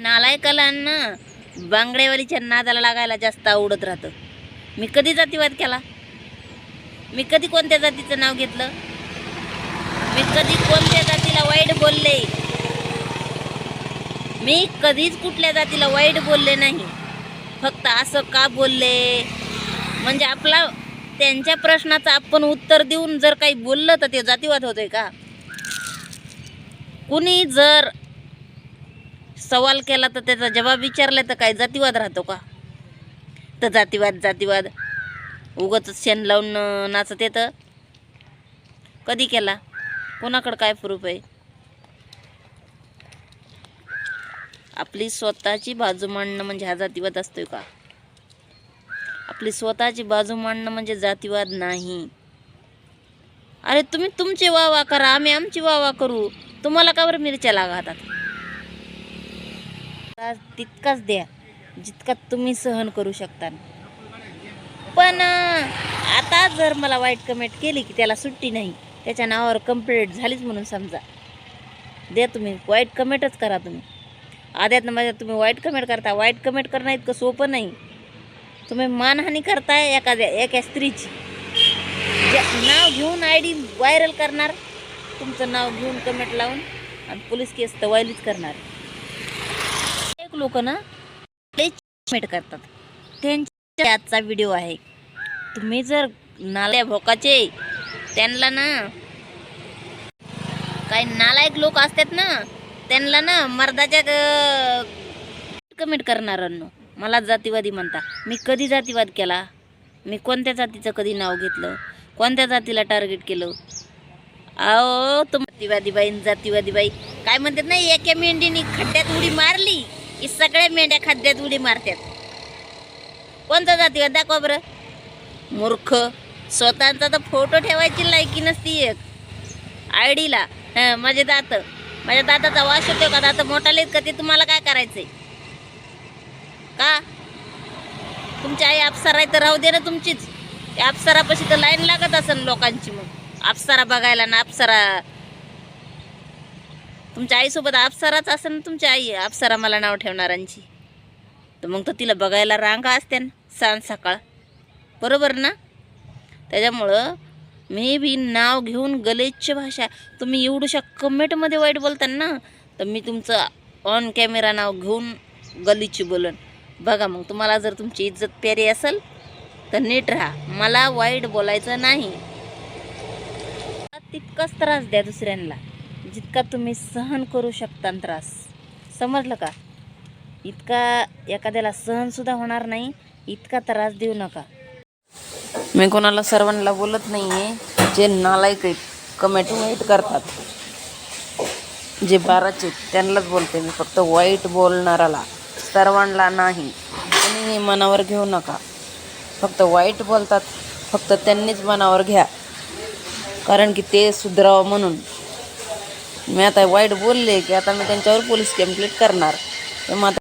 नालायकालांना बांगडेवालीच्या नादाला लागायला जास्त आवडत राहतं. मी कधी जातीवाद केला? मी कधी कोणत्या जातीचं नाव घेतलं? मी कधी कोणत्या जातीला वाईट बोलले? मी कधीच कुठल्या जातीला वाईट बोलले नाही. फक्त असं का बोलले म्हणजे आपला त्यांच्या प्रश्नाचं आपण उत्तर देऊन जर काही बोललं तर ते जातीवाद होतोय का? कुणी जर सवाल केला तर त्याचा जवाब विचारला तर काय जातीवाद राहतो का? तर जातीवाद उगाच शेण लावून नाचत येतं. कधी केला? कोणाकडं काय प्रूफ आहे? आपली स्वतःची बाजू मांडणं म्हणजे हा जातीवाद असतोय का? आपली स्वतःची बाजू मांडणं म्हणजे जातीवाद नाही. अरे तुम्ही तुमची वाह करा, आम्ही आमची वाह करू. तुम्हाला का बरं मिरच्या लागतात? तितकाच द्या जितका तुम्ही सहन करू शकता. पण आता जर मला वाईट कमेंट केली की त्याला सुट्टी नाही, त्याच्या नावावर कंप्लेंट झालीच म्हणून समजा. द्या तुम्ही वाईट कमेंटच करा. तुम्ही आद्यातनं माझ्या तुम्ही वाईट कमेंट करता. वाईट कमेंट करणं इतकं सोपं नाही. तुम्ही मानहानी करताय एका स्त्रीची. जे नाव घेऊन ID व्हायरल करणार, तुमचं नाव घेऊन कमेंट लावून आणि पोलीस केस तर वायलीच करणार. एक लोक ना कमेंट करतात, त्यांच्या आजचा व्हिडिओ आहे. तुम्ही जर नाल्या भोकाचे त्यांना ना काही नालायक लोक असतात ना, त्यांना ना मर्दाच्या कमेंट करणाऱ्यांनो मला जातीवादी म्हणता. मी कधी जातीवाद केला? मी कोणत्या जातीचं कधी नाव घेतलं? कोणत्या जातीला टार्गेट केलं? अहो जातीवादी बाई काय म्हणतात ना, एका मेंढीने खड्ड्यात उडी मारली की सगळ्या मेंढ्या खड्ड्यात उडी मारतात. कोणता जातीवाद दाखवा बरं. मूर्ख. स्वतःचा तर फोटो ठेवायची लायकी नसती एक ID ला. माझ्या दाताचा वास होतो का? दात मोठाले का? ते तुम्हाला काय करायचंय का? तुमची आई अप्सरा आहे तर राहू दे ना तुमचीच. त्या अप्सरापाशी तर लाईन लागत असेल लोकांची. मग अप्सरा बघायला ना, अप्सरा तुमच्या आईसोबत अप्सराच असेल ना. तुमची आई अप्सरा मला नाव ठेवणाऱ्यांची, तर मग तर तिला बघायला रांगा असते ना सांज सकाळ, बरोबर ना? त्याच्यामुळं मी बी नाव घेऊन गलिच्छ भाषा, तुम्ही एवढ्याशा कमेंटमध्ये वाईट बोलताना ना, तर मी तुमचं ऑन कॅमेरा नाव घेऊन गलिच्छ बोलन. बघा मग तुम्हाला जर तुमची इज्जत प्यारी असेल तर नीट राहा. मला वाईट बोलायचं नाही. तितकाच त्रास द्या दुसऱ्यांना जितका तुम्ही सहन करू शकता त्रास. समजलं का? इतका एखाद्याला सहनसुद्धा होणार नाही इतका त्रास देऊ नका. मी कोणाला सर्वांना बोलत नाही आहे. जे नालायक आहेत, कमेंट वाईट करतात, जे बाराचे त्यांनाच बोलते मी. फक्त वाईट बोलणाराला, सर्वांना नाही. कोणीही मनावर घेऊ नका. फक्त वाईट बोलतात, फक्त त्यांनीच मनावर घ्या, कारण की ते सुधरावं म्हणून. मी आता वाईट बोलले की आता मी त्यांच्यावर पोलीस कंप्लेंट करणार. ते